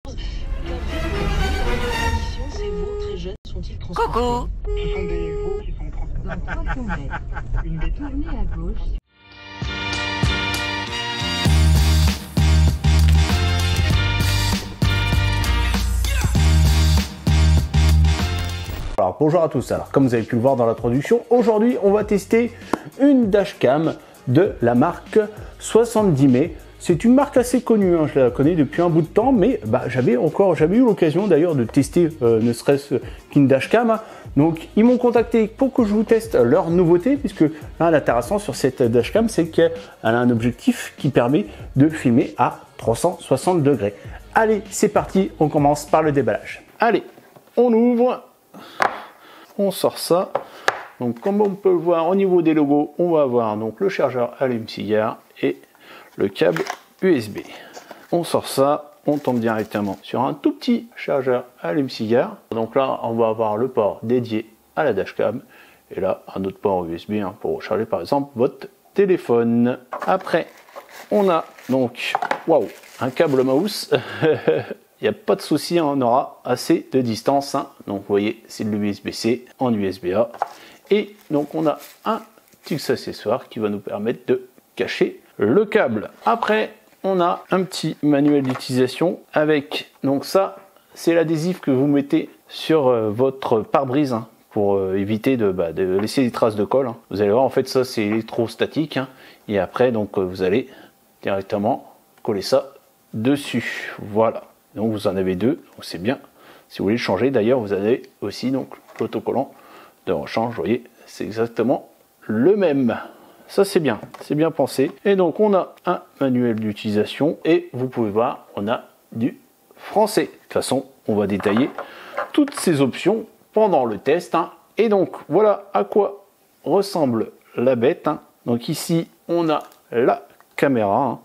Ces veaux très jeunes sont-ils transportés? Coucou. Ce sont des veaux qui sont transportés. Dans 300 mètres, Une bétail. tournez à gauche. Alors bonjour à tous, alors comme vous avez pu le voir dans l'introduction, aujourd'hui on va tester une dashcam de la marque 70 mai. C'est une marque assez connue, hein, je la connais depuis un bout de temps, mais j'avais jamais eu l'occasion d'ailleurs de tester ne serait-ce qu'une dashcam. Donc ils m'ont contacté pour que je vous teste leur nouveauté, puisque là l'intéressant sur cette dashcam c'est qu'elle a un objectif qui permet de filmer à 360 degrés. Allez, c'est parti, on commence par le déballage. Allez, on ouvre. On sort ça. Donc comme on peut le voir au niveau des logos, on va avoir donc le chargeur allume-cigare et le câble USB. On sort ça, on tombe directement sur un tout petit chargeur allume-cigare. Donc là, on va avoir le port dédié à la dashcam et là un autre port USB pour recharger par exemple votre téléphone. Après, on a donc un câble mouse. Il n'y a pas de souci, on aura assez de distance. Donc vous voyez, c'est de l'USB-C en USB-A. Et donc on a un petit accessoire qui va nous permettre de cacher le câble. Après, on a un petit manuel d'utilisation avec, donc ça, c'est l'adhésif que vous mettez sur votre pare-brise pour éviter de laisser des traces de colle. Vous allez voir, en fait, ça c'est électrostatique. Et après, donc vous allez directement coller ça dessus. Voilà. Donc vous en avez deux, donc c'est bien. Si vous voulez le changer, d'ailleurs, vous avez aussi donc l'autocollant de rechange. Vous voyez, c'est exactement le même. Ça c'est bien pensé. Et donc on a un manuel d'utilisation et vous pouvez voir, on a du français. De toute façon, on va détailler toutes ces options pendant le test. Et donc voilà à quoi ressemble la bête. Donc ici, on a la caméra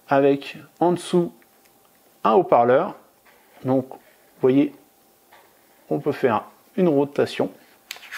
avec en dessous un haut-parleur. Donc vous voyez, on peut faire une rotation.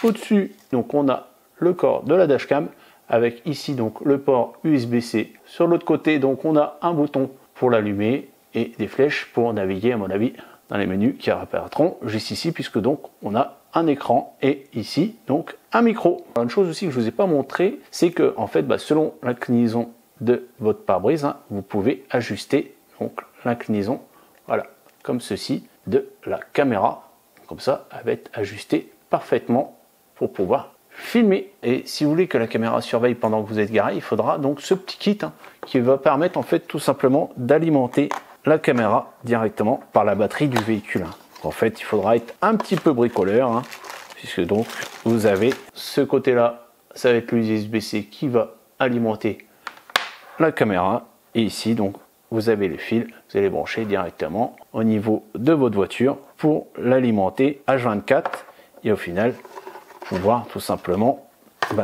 Au-dessus, donc on a le corps de la dashcam avec ici donc le port USB-C. Sur l'autre côté, donc on a un bouton pour l'allumer et des flèches pour naviguer, à mon avis, dans les menus qui apparaîtront juste ici, puisque donc on a un écran et ici donc un micro. Alors, une chose aussi que je vous ai pas montré, c'est que en fait, selon l'inclinaison de votre pare-brise, vous pouvez ajuster donc l'inclinaison, voilà, comme ceci, de la caméra. Comme ça, elle va être ajustée parfaitement pour pouvoir filmer. Et si vous voulez que la caméra surveille pendant que vous êtes garé, il faudra donc ce petit kit qui va permettre en fait tout simplement d'alimenter la caméra directement par la batterie du véhicule. En fait, il faudra être un petit peu bricoleur, puisque donc vous avez ce côté-là, ça va être l'USB-C qui va alimenter la caméra. Et ici, donc, vous avez les fils, vous allez brancher directement au niveau de votre voiture pour l'alimenter H24 et au final pouvoir tout simplement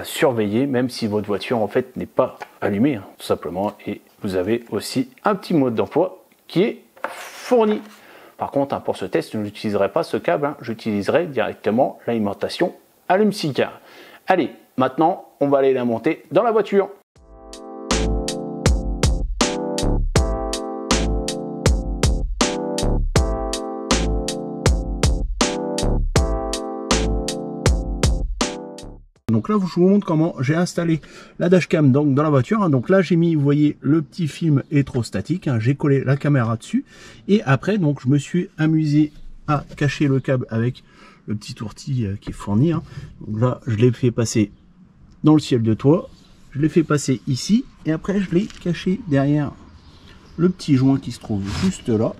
surveiller, même si votre voiture en fait n'est pas allumée, tout simplement. Et vous avez aussi un petit mode d'emploi qui est fourni. Par contre, pour ce test, je n'utiliserai pas ce câble, j'utiliserai directement l'alimentation allume-cigare. Allez, maintenant, on va aller la monter dans la voiture. Donc là, je vous montre comment j'ai installé la dashcam donc dans la voiture. Donc là, j'ai mis, vous voyez, le petit film électrostatique. J'ai collé la caméra dessus. Et après, donc, je me suis amusé à cacher le câble avec le petit tourtis qui est fourni. Donc là, je l'ai fait passer dans le ciel de toit. Je l'ai fait passer ici. Et après, je l'ai caché derrière le petit joint qui se trouve juste là.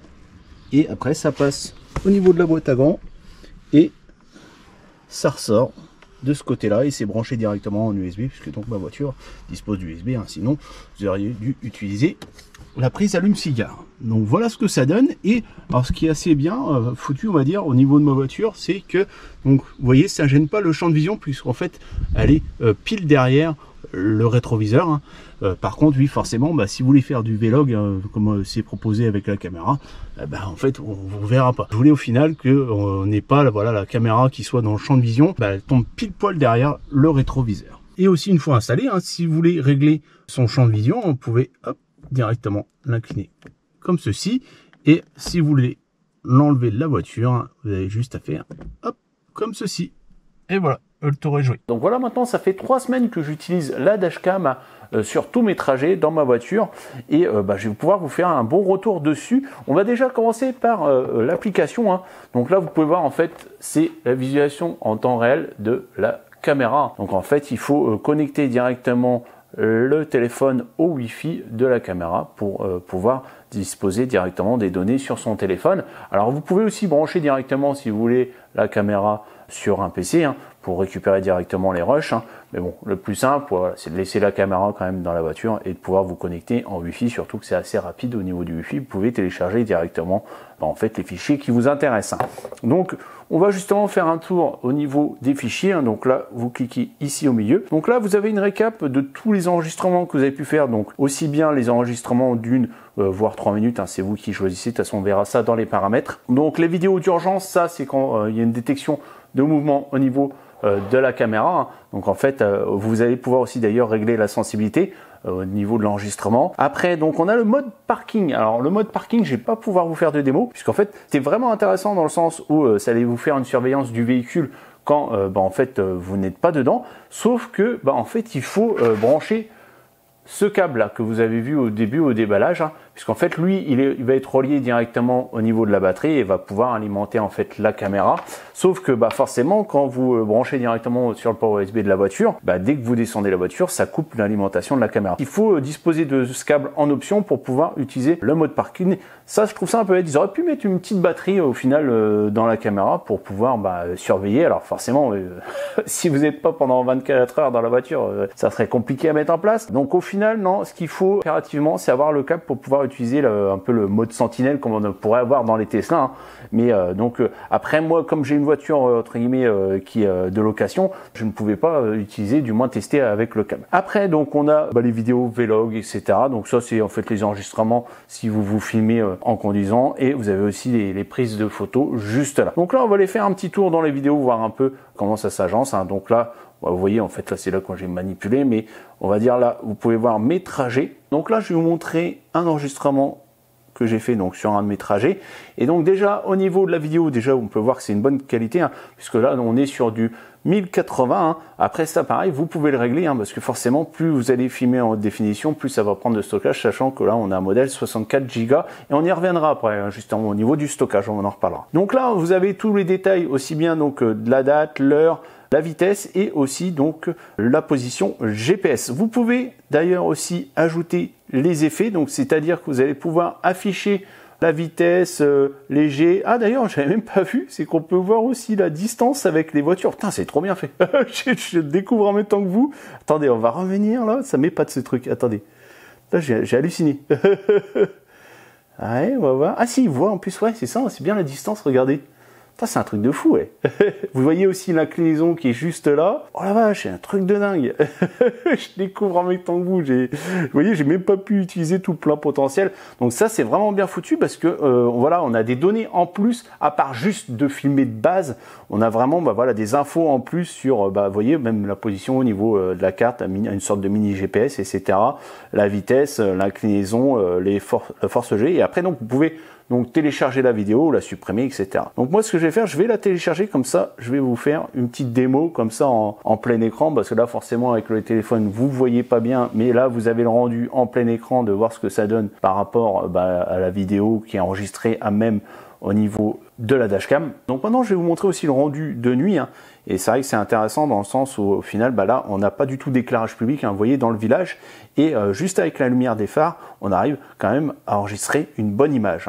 Et après, ça passe au niveau de la boîte à gants. Et ça ressort de ce côté là et c'est branché directement en USB, puisque donc ma voiture dispose d'USB, sinon vous auriez dû utiliser la prise allume-cigare. Donc voilà ce que ça donne. Et alors ce qui est assez bien foutu, on va dire, au niveau de ma voiture, c'est que donc vous voyez, ça gêne pas le champ de vision, puisqu'en fait elle est pile derrière le rétroviseur. Par contre, oui, forcément, si vous voulez faire du vlog comme c'est proposé avec la caméra, en fait, on vous verra pas. Je voulais au final que on n'ait pas la caméra qui soit dans le champ de vision, elle tombe pile poil derrière le rétroviseur. Et aussi, une fois installé, si vous voulez régler son champ de vision, vous pouvez directement l'incliner comme ceci Et si vous voulez l'enlever de la voiture, vous avez juste à faire hop, comme ceci. Et voilà, le tour est joué. Donc voilà, maintenant ça fait 3 semaines que j'utilise la dashcam sur tous mes trajets dans ma voiture et je vais pouvoir vous faire un bon retour dessus. On va déjà commencer par l'application, hein. Donc là vous pouvez voir en fait c'est la visualisation en temps réel de la caméra. Donc en fait il faut connecter directement le téléphone au Wi-Fi de la caméra pour pouvoir disposer directement des données sur son téléphone. Alors vous pouvez aussi brancher directement si vous voulez la caméra sur un PC, hein, pour récupérer directement les rushs, hein. Mais bon, le plus simple, voilà, c'est de laisser la caméra quand même dans la voiture et de pouvoir vous connecter en Wi-Fi, surtout que c'est assez rapide au niveau du Wi-Fi. Vous pouvez télécharger directement en fait les fichiers qui vous intéressent, hein. Donc on va justement faire un tour au niveau des fichiers, hein. Donc là vous cliquez ici au milieu. Donc là vous avez une récap de tous les enregistrements que vous avez pu faire, donc aussi bien les enregistrements d'une voire 3 minutes, hein, c'est vous qui choisissez, de toute façon on verra ça dans les paramètres. Donc les vidéos d'urgence, ça c'est quand il y a une détection de mouvement au niveau de la caméra, hein. Donc en fait vous allez pouvoir aussi d'ailleurs régler la sensibilité au niveau de l'enregistrement. Après donc on a le mode parking. Alors le mode parking, je vais pas pouvoir vous faire de démo puisqu'en fait c'est vraiment intéressant dans le sens où ça allait vous faire une surveillance du véhicule quand en fait vous n'êtes pas dedans, sauf que en fait il faut brancher ce câble là que vous avez vu au début au déballage, hein, puisqu'en fait lui il va être relié directement au niveau de la batterie et va pouvoir alimenter en fait la caméra, sauf que forcément quand vous branchez directement sur le port USB de la voiture, dès que vous descendez la voiture ça coupe l'alimentation de la caméra. Il faut disposer de ce câble en option pour pouvoir utiliser le mode parking. Ça je trouve ça un peu bête, ils auraient pu mettre une petite batterie au final dans la caméra pour pouvoir surveiller. Alors forcément si vous n'êtes pas pendant 24 heures dans la voiture, ça serait compliqué à mettre en place. Donc au final non, ce qu'il faut impérativement c'est avoir le câble pour pouvoir utiliser un peu le mode sentinelle comme on pourrait avoir dans les Tesla, hein. Mais après moi comme j'ai une voiture entre guillemets qui est de location, je ne pouvais pas utiliser, du moins tester avec le câble. Après donc on a les vidéos vlog etc. Donc ça c'est en fait les enregistrements si vous vous filmez en conduisant, et vous avez aussi les prises de photos juste là. Donc là on va aller faire un petit tour dans les vidéos, voir un peu comment ça s'agence, hein. Donc là vous voyez en fait là c'est là quand j'ai manipulé, mais on va dire là vous pouvez voir mes trajets. Donc là je vais vous montrer un enregistrement que j'ai fait donc sur un de mes trajets, et donc déjà au niveau de la vidéo déjà on peut voir que c'est une bonne qualité, hein, puisque là on est sur du 1080, hein. Après ça pareil vous pouvez le régler, hein, parce que forcément plus vous allez filmer en haute définition plus ça va prendre de stockage, sachant que là on a un modèle 64 Go et on y reviendra après, hein, justement au niveau du stockage on en reparlera. Donc là vous avez tous les détails, aussi bien donc de la date, l'heure, la vitesse et aussi donc la position GPS. Vous pouvez d'ailleurs aussi ajouter les effets, donc c'est-à-dire que vous allez pouvoir afficher la vitesse, léger. Ah d'ailleurs j'avais même pas vu, c'est qu'on peut voir aussi la distance avec les voitures. Putain c'est trop bien fait. je découvre en même temps que vous. Attendez, on va revenir là, ça m'épate ce truc. Attendez, là j'ai halluciné. Ouais, on va voir. Ah si, il voit en plus, ouais c'est ça, c'est bien la distance, regardez. C'est un truc de fou, ouais. Vous voyez aussi l'inclinaison qui est juste là. Oh la vache, c'est un truc de dingue. Je découvre en même temps que vous. Vous voyez, j'ai même pas pu utiliser tout le plein potentiel. Donc ça, c'est vraiment bien foutu parce que voilà, on a des données en plus, à part juste de filmer de base. On a vraiment voilà, des infos en plus sur, vous voyez, même la position au niveau de la carte, une sorte de mini GPS, etc. La vitesse, l'inclinaison, la force G. Et après, donc, vous pouvez donc télécharger la vidéo, la supprimer, etc. Donc moi ce que je vais faire, je vais la télécharger comme ça, je vais vous faire une petite démo comme ça en plein écran, parce que là forcément avec le téléphone vous voyez pas bien, mais là vous avez le rendu en plein écran de voir ce que ça donne par rapport à la vidéo qui est enregistrée à même au niveau de la dashcam. Donc maintenant je vais vous montrer aussi le rendu de nuit, hein. Et c'est vrai que c'est intéressant dans le sens où au final là on n'a pas du tout d'éclairage public, hein, vous voyez dans le village, et juste avec la lumière des phares on arrive quand même à enregistrer une bonne image.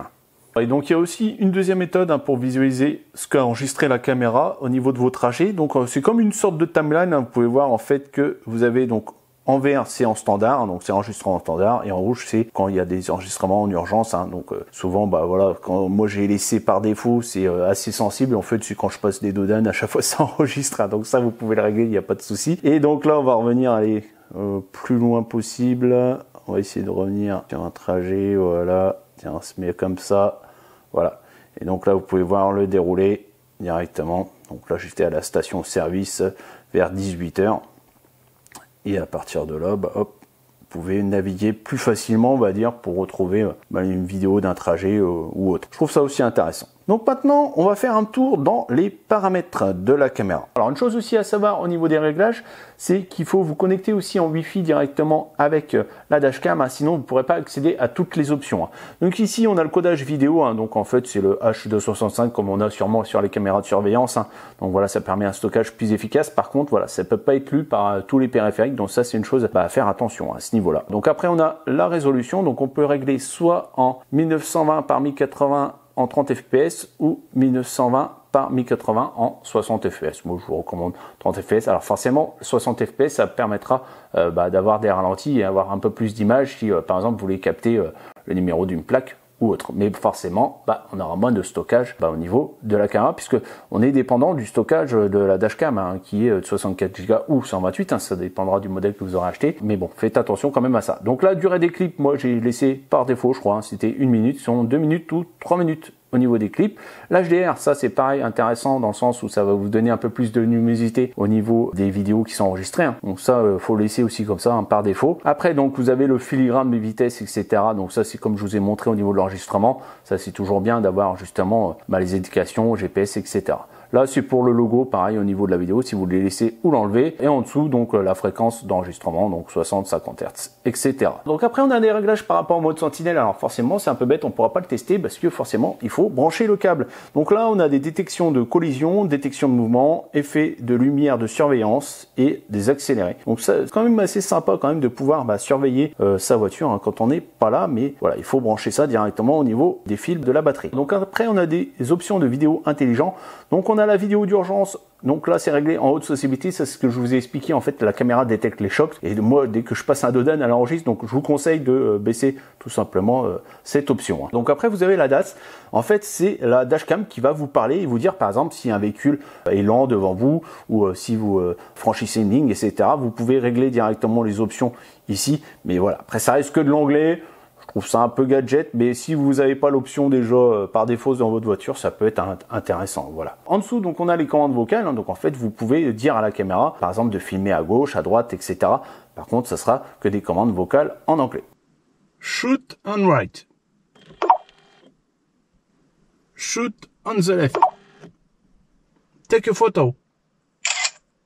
Et donc il y a aussi une deuxième méthode, hein, pour visualiser ce qu'a enregistré la caméra au niveau de vos trajets. Donc c'est comme une sorte de timeline, hein. Vous pouvez voir en fait que vous avez donc en vert c'est en standard, hein, donc c'est enregistrement en standard, et en rouge c'est quand il y a des enregistrements en urgence, hein. Donc souvent voilà, quand moi j'ai laissé par défaut c'est assez sensible, en fait c'est quand je passe des dodanes à chaque fois ça enregistre, hein. Donc ça vous pouvez le régler, il n'y a pas de souci. Et donc là on va revenir aller plus loin possible, on va essayer de revenir sur un trajet, voilà, tiens on se met comme ça. Voilà, et donc là vous pouvez voir le déroulé directement. Donc là j'étais à la station service vers 18 h, et à partir de là hop, pouvez naviguer plus facilement, on va dire, pour retrouver une vidéo d'un trajet ou autre. Je trouve ça aussi intéressant. Donc maintenant, on va faire un tour dans les paramètres de la caméra. Alors une chose aussi à savoir au niveau des réglages, c'est qu'il faut vous connecter aussi en Wi-Fi directement avec la dashcam, sinon vous ne pourrez pas accéder à toutes les options. Donc ici, on a le codage vidéo, donc en fait c'est le H265 comme on a sûrement sur les caméras de surveillance. Donc voilà, ça permet un stockage plus efficace. Par contre, voilà, ça ne peut pas être lu par tous les périphériques, donc ça c'est une chose à faire attention à ce niveau-là. Donc après, on a la résolution, donc on peut régler soit en 1920 par 1080 en 30 fps ou 1920 par 1080 en 60 fps. Moi, je vous recommande 30 fps. Alors forcément, 60 fps, ça permettra d'avoir des ralentis et avoir un peu plus d'images si, par exemple, vous voulez capter le numéro d'une plaque ou autre. Mais forcément, on aura moins de stockage au niveau de la caméra, puisque on est dépendant du stockage de la dashcam, qui est de 64 Go ou 128, ça dépendra du modèle que vous aurez acheté. Mais bon, faites attention quand même à ça. Donc la durée des clips, moi j'ai laissé par défaut, je crois, c'était 1 minute, sont 2 minutes ou 3 minutes au niveau des clips. L'HDR, ça c'est pareil, intéressant dans le sens où ça va vous donner un peu plus de luminosité au niveau des vidéos qui sont enregistrées. Donc ça, faut le laisser aussi comme ça, par défaut. Après, donc vous avez le filigrane des vitesses, etc. Donc ça, c'est comme je vous ai montré au niveau de l'enregistrement. Ça, c'est toujours bien d'avoir justement les indications GPS, etc. Là, c'est pour le logo, pareil au niveau de la vidéo, si vous voulez laisser ou l'enlever. Et en dessous, donc la fréquence d'enregistrement, donc 60, 50 Hz, etc. Donc après, on a des réglages par rapport au mode Sentinelle. Alors forcément, c'est un peu bête, on ne pourra pas le tester parce que forcément, il faut brancher le câble. Donc là, on a des détections de collision, détection de mouvement, effet de lumière de surveillance et des accélérés. Donc c'est quand même assez sympa quand même de pouvoir surveiller sa voiture quand on n'est pas là. Mais voilà, il faut brancher ça directement au niveau des fils de la batterie. Donc après, on a des options de vidéo intelligent. Donc on a la vidéo d'urgence, donc là c'est réglé en haute sensibilité, c'est ce que je vous ai expliqué, en fait la caméra détecte les chocs et moi dès que je passe un dodan elle enregistre, donc je vous conseille de baisser tout simplement cette option. Donc après vous avez la DAS, en fait c'est la dashcam qui va vous parler et vous dire par exemple si un véhicule est lent devant vous ou si vous franchissez une ligne, etc. Vous pouvez régler directement les options ici, mais voilà, après ça reste que de l'anglais. Je trouve ça un peu gadget, mais si vous n'avez pas l'option déjà par défaut dans votre voiture, ça peut être intéressant. Voilà. En dessous, donc on a les commandes vocales. Donc en fait, vous pouvez dire à la caméra, par exemple, de filmer à gauche, à droite, etc. Par contre, ça sera que des commandes vocales en anglais. Shoot on right. Shoot on the left. Take a photo.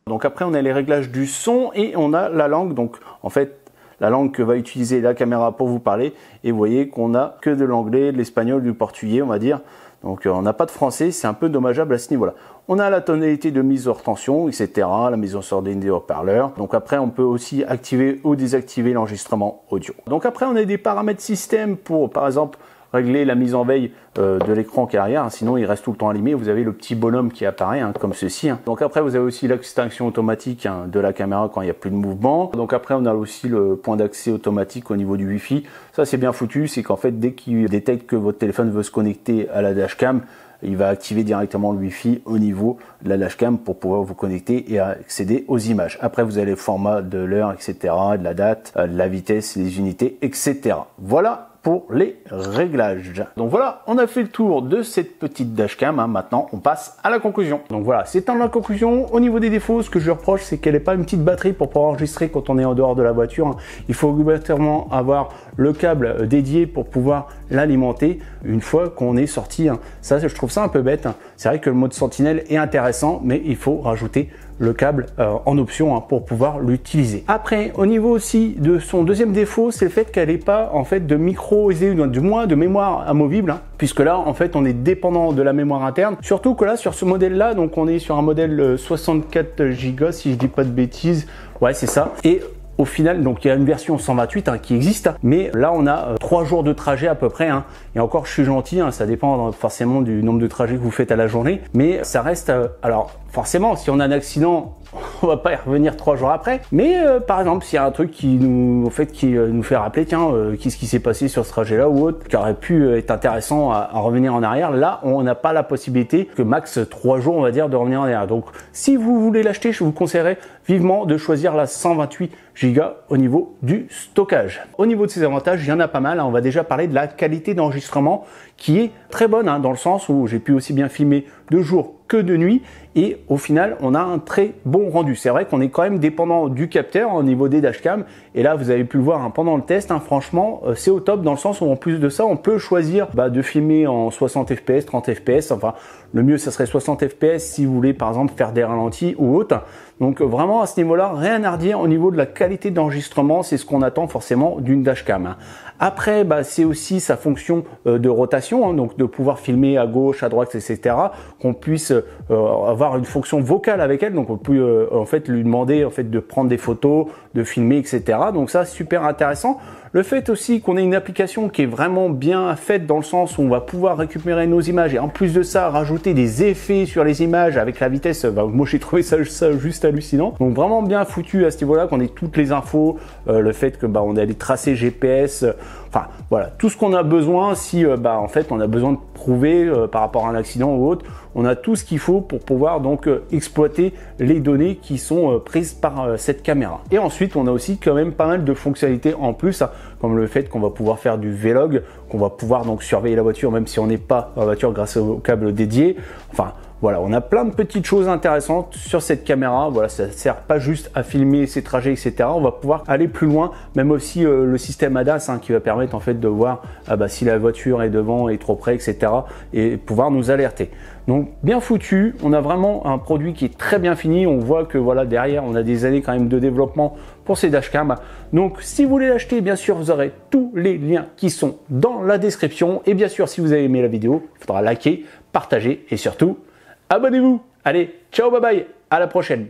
Donc après, on a les réglages du son et on a la langue. Donc en fait, la langue que va utiliser la caméra pour vous parler. Et vous voyez qu'on a que de l'anglais, de l'espagnol, du portugais, on va dire. Donc on n'a pas de français, c'est un peu dommageable à ce niveau-là. On a la tonalité de mise hors tension, etc. La mise en sordine des haut-parleurs. Donc après, on peut aussi activer ou désactiver l'enregistrement audio. Donc après, on a des paramètres système pour, par exemple, régler la mise en veille de l'écran qui est arrière, sinon il reste tout le temps allumé. Vous avez le petit bonhomme qui apparaît comme ceci. Donc après vous avez aussi l'extinction automatique de la caméra quand il n'y a plus de mouvement. Donc après on a aussi le point d'accès automatique au niveau du Wi-Fi. Ça c'est bien foutu, c'est qu'en fait dès qu'il détecte que votre téléphone veut se connecter à la dashcam, il va activer directement le Wi-Fi au niveau de la dashcam pour pouvoir vous connecter et accéder aux images. Après, vous avez le format de l'heure, etc., de la date, de la vitesse, les unités, etc. Voilà pour les réglages. Donc voilà, on a fait le tour de cette petite dashcam. Maintenant, on passe à la conclusion. Donc voilà, c'est dans la conclusion. Au niveau des défauts, ce que je reproche, c'est qu'elle n'est pas une petite batterie pour pouvoir enregistrer quand on est en dehors de la voiture. Il faut obligatoirement avoir le câble dédié pour pouvoir l'alimenter une fois qu'on est sorti. Ça, je trouve ça un peu bête. C'est vrai que le mode Sentinelle est intéressant, mais il faut rajouter le câble en option pour pouvoir l'utiliser. Après, au niveau aussi de son deuxième défaut, c'est le fait qu'elle n'ait pas en fait de micro SD, du moins de mémoire amovible, puisque là en fait on est dépendant de la mémoire interne. Surtout que là sur ce modèle là, donc on est sur un modèle 64 Go si je dis pas de bêtises. Ouais, c'est ça. Et au final, donc il y a une version 128 qui existe, mais là on a 3 jours de trajet à peu près. Et encore, je suis gentil, ça dépend forcément du nombre de trajets que vous faites à la journée, mais ça reste. Alors forcément, si on a un accident, on va pas y revenir 3 jours après. Mais par exemple, s'il y a un truc qui nous fait rappeler, tiens, qu'est-ce qui s'est passé sur ce trajet-là ou autre, qui aurait pu être intéressant à revenir en arrière, là on n'a pas la possibilité que max 3 jours, on va dire, de revenir en arrière. Donc si vous voulez l'acheter, je vous conseillerais vivement de choisir la 128 Go au niveau du stockage. Au niveau de ses avantages, il y en a pas mal. On va déjà parler de la qualité d'enregistrement qui est très bonne, dans le sens où j'ai pu aussi bien filmer de jour que de nuit et au final on a un très bon rendu. C'est vrai qu'on est quand même dépendant du capteur au niveau des dashcams et là vous avez pu le voir hein, pendant le test, hein, franchement c'est au top dans le sens où en plus de ça on peut choisir de filmer en 60 fps, 30 fps, enfin le mieux ça serait 60 fps si vous voulez par exemple faire des ralentis ou autre. Donc vraiment à ce niveau-là, rien à redire au niveau de la qualité d'enregistrement, c'est ce qu'on attend forcément d'une dashcam. Hein. Après, c'est aussi sa fonction de rotation, hein, donc de pouvoir filmer à gauche, à droite, etc. Qu'on puisse avoir une fonction vocale avec elle, donc on peut en fait lui demander en fait de prendre des photos, de filmer, etc. Donc ça, super intéressant. Le fait aussi qu'on ait une application qui est vraiment bien faite dans le sens où on va pouvoir récupérer nos images et en plus de ça rajouter des effets sur les images avec la vitesse, moi j'ai trouvé ça juste hallucinant. Donc vraiment bien foutu à ce niveau-là, qu'on ait toutes les infos, le fait que on a les tracés GPS, enfin voilà, tout ce qu'on a besoin si en fait on a besoin de prouver par rapport à un accident ou autre, on a tout ce qu'il faut pour pouvoir donc exploiter les données qui sont prises par cette caméra. Et ensuite on a aussi quand même pas mal de fonctionnalités en plus, hein, comme le fait qu'on va pouvoir faire du vlog, qu'on va pouvoir donc surveiller la voiture même si on n'est pas dans la voiture grâce au câble dédié. Enfin voilà, on a plein de petites choses intéressantes sur cette caméra. Voilà, ça ne sert pas juste à filmer ses trajets, etc. On va pouvoir aller plus loin, même aussi le système ADAS hein, qui va permettre en fait de voir si la voiture est devant, est trop près, etc. et pouvoir nous alerter. Donc bien foutu, on a vraiment un produit qui est très bien fini. On voit que voilà derrière, on a des années quand même de développement pour ces dashcams. Donc si vous voulez l'acheter, bien sûr, vous aurez tous les liens qui sont dans la description. Et bien sûr, si vous avez aimé la vidéo, il faudra liker, partager et surtout abonnez-vous. Allez, ciao, bye bye, à la prochaine.